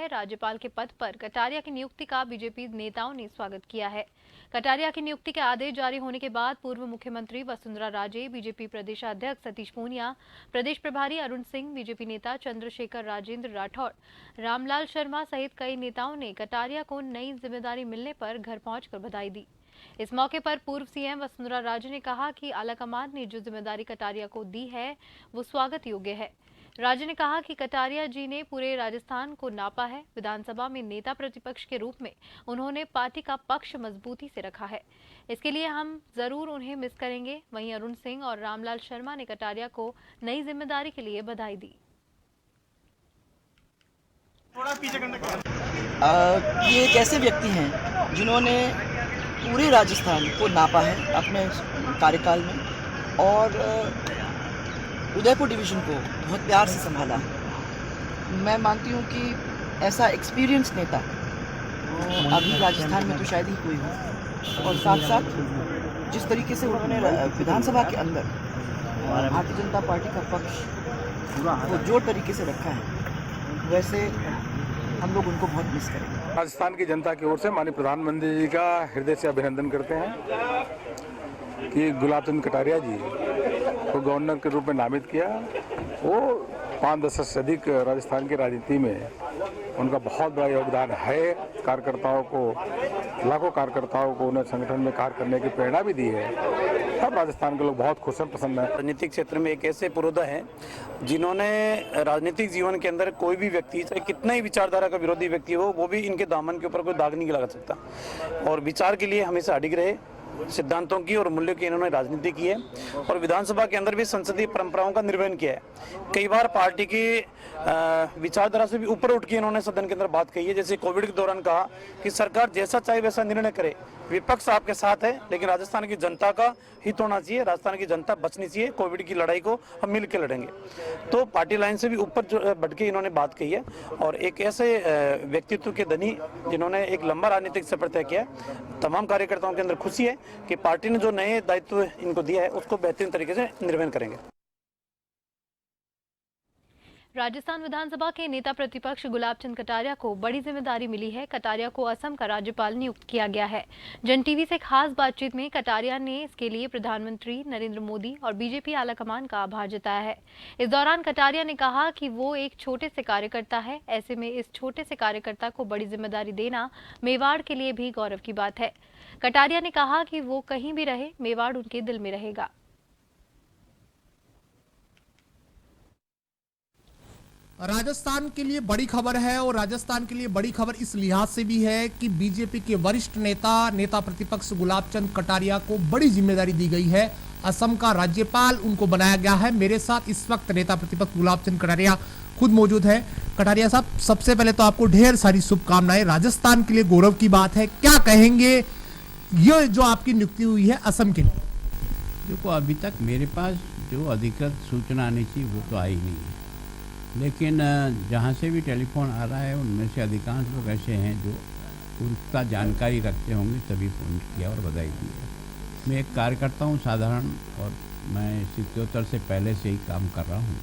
है। राज्यपाल के पद पर कटारिया की नियुक्ति का बीजेपी नेताओं ने स्वागत किया है। कटारिया की नियुक्ति के आदेश जारी होने के बाद पूर्व मुख्यमंत्री वसुंधरा राजे, बीजेपी प्रदेशाध्यक्ष सतीश पूनिया, प्रदेश प्रभारी अरुण सिंह, बीजेपी नेता चंद्रशेखर राजेंद्र राठौड़, रामलाल शर्मा सहित कई नेताओं ने कटारिया को नई जिम्मेदारी मिलने पर घर पहुंचकर बधाई दी। इस मौके पर पूर्व सीएम वसुंधरा राजे ने कहा कि आलाकमान ने जो जिम्मेदारी कटारिया को दी है वो स्वागत योग्य है। राजे ने कहा कि कटारिया जी ने पूरे राजस्थान को नापा है। विधानसभा में नेता प्रतिपक्ष के रूप में उन्होंने पार्टी का पक्ष मजबूती से रखा है। इसके लिए हम जरूर उन्हें मिस करेंगे। वहीं अरुण सिंह और रामलाल शर्मा ने कटारिया को नई जिम्मेदारी के लिए बधाई दी। ये एक ऐसे व्यक्ति हैं जिन्होंने पूरे राजस्थान को नापा है अपने कार्यकाल में और उदयपुर डिवीज़न को बहुत प्यार से संभाला। मैं मानती हूँ कि ऐसा एक्सपीरियंस नेता अभी राजस्थान में तो शायद ही कोई हो। और साथ साथ जिस तरीके से उन्होंने विधानसभा के अंदर भारतीय जनता पार्टी का पक्ष को जोर तरीके से रखा है, वैसे हम लोग उनको बहुत मिस करेंगे। राजस्थान की जनता की ओर से माननीय प्रधानमंत्री जी का हृदय से अभिनंदन करते हैं कि गुलाब चंद कटारिया जी को गवर्नर के रूप में नामित किया। वो 5 दशक से अधिक राजस्थान की राजनीति में उनका बहुत बड़ा योगदान है। कार्यकर्ताओं को, लाखों कार्यकर्ताओं को उन्हें संगठन में कार्य करने की प्रेरणा भी दी है। अब राजस्थान के लोग बहुत खुश हैं, पसंद है। राजनीतिक क्षेत्र में एक ऐसे पुरोधा हैं जिन्होंने राजनीतिक जीवन के अंदर कोई भी व्यक्ति, चाहे कितना ही विचारधारा का विरोधी व्यक्ति हो, वो भी इनके दामन के ऊपर कोई दाग नहीं लगा सकता। और विचार के लिए हमेशा अडिग रहे, सिद्धांतों की और मूल्यों की इन्होंने राजनीति की है और विधानसभा के अंदर भी संसदीय परंपराओं का निर्वहन किया है। कई बार पार्टी की विचारधारा से भी ऊपर उठ के इन्होंने सदन के अंदर बात कही है। जैसे कोविड के दौरान कहा कि सरकार जैसा चाहे वैसा निर्णय करे, विपक्ष आपके साथ है, लेकिन राजस्थान की जनता का हित होना चाहिए, राजस्थान की जनता बचनी चाहिए। कोविड की लड़ाई को हम मिल के लड़ेंगे। तो पार्टी लाइन से भी ऊपर बढ़ के इन्होंने बात कही है और एक ऐसे व्यक्तित्व के धनी जिन्होंने एक लंबा राजनीतिक सफर तय किया है। तमाम कार्यकर्ताओं के अंदर खुशी है कि पार्टी ने जो नए दायित्व इनको दिया है उसको बेहतरीन तरीके से निर्वहन करेंगे। राजस्थान विधानसभा के नेता प्रतिपक्ष गुलाब चंद कटारिया को बड़ी जिम्मेदारी मिली है। कटारिया को असम का राज्यपाल नियुक्त किया गया है। जन टीवी से खास बातचीत में कटारिया ने इसके लिए प्रधानमंत्री नरेंद्र मोदी और बीजेपी आलाकमान का आभार जताया है। इस दौरान कटारिया ने कहा कि वो एक छोटे से कार्यकर्ता है। ऐसे में इस छोटे से कार्यकर्ता को बड़ी जिम्मेदारी देना मेवाड़ के लिए भी गौरव की बात है। कटारिया ने कहा कि वो कहीं भी रहे, मेवाड़ उनके दिल में रहेगा। राजस्थान के लिए बड़ी खबर है और राजस्थान के लिए बड़ी खबर इस लिहाज से भी है कि बीजेपी के वरिष्ठ नेता प्रतिपक्ष गुलाब चंद कटारिया को बड़ी जिम्मेदारी दी गई है। असम का राज्यपाल उनको बनाया गया है। मेरे साथ इस वक्त नेता प्रतिपक्ष गुलाब चंद कटारिया खुद मौजूद है। कटारिया साहब, सबसे पहले तो आपको ढेर सारी शुभकामनाएं। राजस्थान के लिए गौरव की बात है, क्या कहेंगे ये जो आपकी नियुक्ति हुई है असम के लिए? देखो, अभी तक मेरे पास जो अधिकृत सूचना आनी चाहिए वो तो आई नहीं है, लेकिन जहाँ से भी टेलीफोन आ रहा है उनमें से अधिकांश लोग ऐसे हैं जो पुख्ता जानकारी रखते होंगे तभी फ़ोन किया और बधाई दी है। मैं एक कार्यकर्ता हूँ साधारण, और मैं 77 से पहले से ही काम कर रहा हूँ।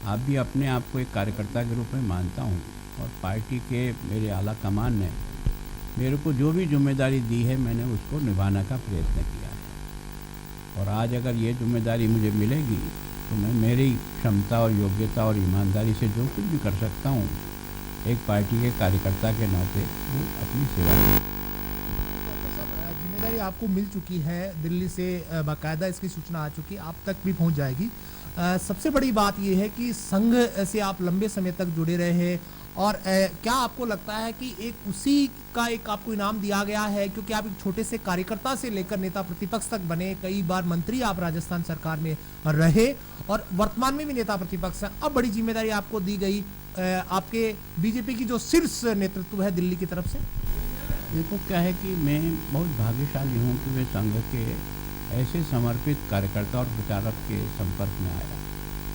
आप भी अपने आप को एक कार्यकर्ता के रूप में मानता हूँ और पार्टी के मेरे आला कमान ने मेरे को जो भी जिम्मेदारी दी है मैंने उसको निभाने का प्रयत्न किया है। और आज अगर ये जिम्मेदारी मुझे मिलेगी तो मैं मेरी क्षमता और योग्यता और ईमानदारी से जो कुछ भी कर सकता हूँ एक पार्टी के कार्यकर्ता के नाते वो अपनी सेवा जिम्मेदारी आपको मिल चुकी है, दिल्ली से बाकायदा इसकी सूचना आ चुकी है, आप तक भी पहुंच जाएगी। सबसे बड़ी बात यह है कि संघ से आप लंबे समय तक जुड़े रहे हैं और क्या आपको लगता है कि एक उसी का एक आपको इनाम दिया गया है, क्योंकि आप एक छोटे से कार्यकर्ता से लेकर नेता प्रतिपक्ष तक बने, कई बार मंत्री आप राजस्थान सरकार में रहे और वर्तमान में भी नेता प्रतिपक्ष हैं। अब बड़ी जिम्मेदारी आपको दी गई आपके बीजेपी की जो शीर्ष नेतृत्व है दिल्ली की तरफ से। देखो, क्या है कि मैं बहुत भाग्यशाली हूँ कि मैं संघ के ऐसे समर्पित कार्यकर्ता और प्रचारक के संपर्क में आया।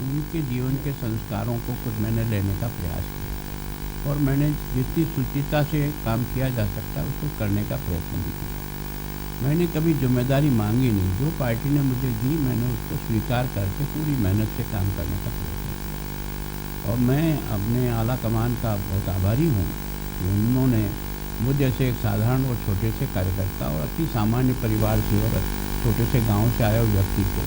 उनके जीवन के संस्कारों को खुद मैंने लेने का प्रयास किया और मैंने जितनी शुचिता से काम किया जा सकता है उसको करने का प्रयत्न भी किया। मैंने कभी जिम्मेदारी मांगी नहीं, जो पार्टी ने मुझे दी मैंने उसको स्वीकार करके पूरी मेहनत से काम करने का प्रयत्न किया। और मैं अपने आला कमान का बहुत आभारी हूँ कि उन्होंने मुझ जैसे एक साधारण और छोटे से कार्यकर्ता और अति सामान्य परिवार की और छोटे से गांव से आए हुए व्यक्ति को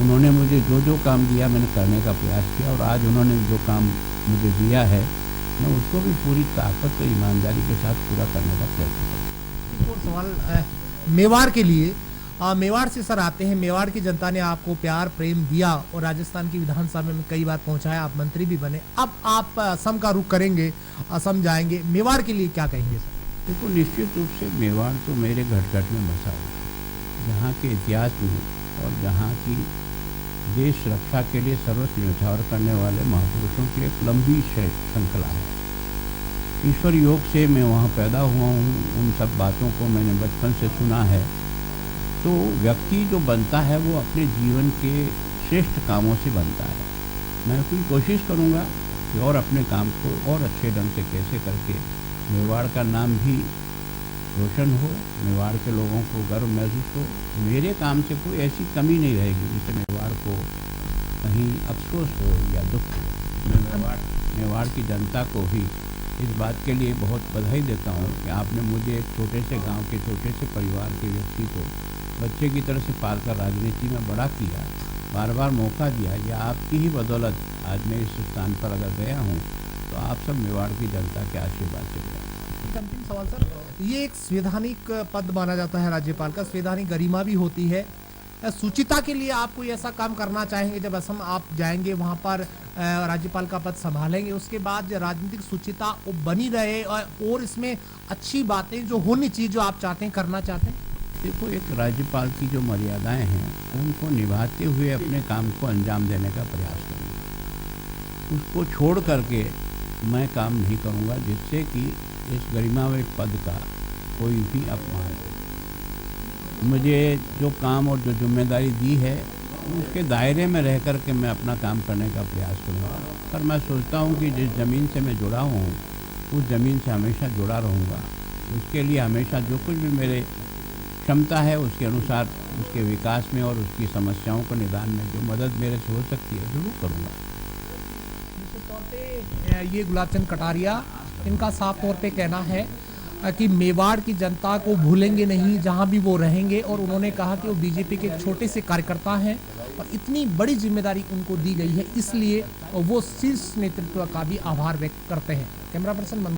उन्होंने मुझे जो जो काम दिया मैंने करने का प्रयास किया, और आज उन्होंने जो काम मुझे दिया है मैं उसको भी पूरी ताकत और ईमानदारी के साथ पूरा करने का प्रयत्न करूँ। एक और सवाल मेवाड़ के लिए, मेवाड़ से सर आते हैं। मेवाड़ की जनता ने आपको प्यार प्रेम दिया और राजस्थान की विधानसभा में कई बार पहुंचाया, आप मंत्री भी बने। अब आप असम का रुख करेंगे, असम जाएंगे, मेवाड़ के लिए क्या कहेंगे सर? देखो, निश्चित रूप से मेवाड़ तो मेरे घट घट में बसा हुआ है। यहाँ के इतिहास में और जहाँ की देश रक्षा के लिए सर्वस्व न्यौछावर करने वाले महापुरुषों की एक लंबी श्रृंखला है। ईश्वर योग से मैं वहाँ पैदा हुआ हूँ, उन सब बातों को मैंने बचपन से सुना है। तो व्यक्ति जो बनता है वो अपने जीवन के श्रेष्ठ कामों से बनता है। मैं पूरी कोशिश करूँगा कि और अपने काम को और अच्छे ढंग से कैसे करके मेवाड़ का नाम भी रोशन हो, मेवाड़ के लोगों को गर्व महसूस हो। मेरे काम से कोई ऐसी कमी नहीं रहेगी जिससे मेवाड़ को कहीं अफसोस हो या दुख हो। मैं मेवाड़ की जनता को भी इस बात के लिए बहुत बधाई देता हूँ कि आपने मुझे एक छोटे से गांव के छोटे से परिवार के व्यक्ति को बच्चे की तरह से पालकर राजनीति में बड़ा किया, बार बार मौका दिया। या आपकी ही बदौलत आज मैं इस स्थान पर अगर गया हूँ तो आप सब मेवाड़ की जनता के आशीर्वाद से गया। अंतिम सवाल सर, ये एक संवैधानिक पद माना जाता है राज्यपाल का, संवैधानिक गरिमा भी होती है। सुचिता के लिए आप कोई ऐसा काम करना चाहेंगे जब असम आप जाएंगे, वहाँ पर राज्यपाल का पद संभालेंगे, उसके बाद राजनीतिक सुचिता वो बनी रहे और इसमें अच्छी बातें जो होनी चाहिए, जो आप चाहते हैं, करना चाहते हैं? देखो, एक राज्यपाल की जो मर्यादाएं हैं उनको निभाते हुए अपने काम को अंजाम देने का प्रयास करूँगा। उसको छोड़ करके मैं काम नहीं करूँगा जिससे कि इस गरिमामय पद का कोई भी अपमान हो। मुझे जो काम और जो जिम्मेदारी दी है उसके दायरे में रह कर के मैं अपना काम करने का प्रयास करूँगा। पर मैं सोचता हूँ कि जिस ज़मीन से मैं जुड़ा हूँ उस ज़मीन से हमेशा जुड़ा रहूँगा। उसके लिए हमेशा जो कुछ भी मेरे क्षमता है उसके अनुसार उसके विकास में और उसकी समस्याओं को निदान में जो मदद मेरे से हो सकती है ज़रूर करूँगा। निश्चित तौर पे ये गुलाबचंद कटारिया, इनका साफ तौर पे कहना है कि मेवाड़ की जनता को भूलेंगे नहीं जहां भी वो रहेंगे, और उन्होंने कहा कि वो बीजेपी के एक छोटे से कार्यकर्ता हैं और इतनी बड़ी जिम्मेदारी उनको दी गई है, इसलिए वो शीर्ष नेतृत्व का भी आभार व्यक्त करते हैं। Camera person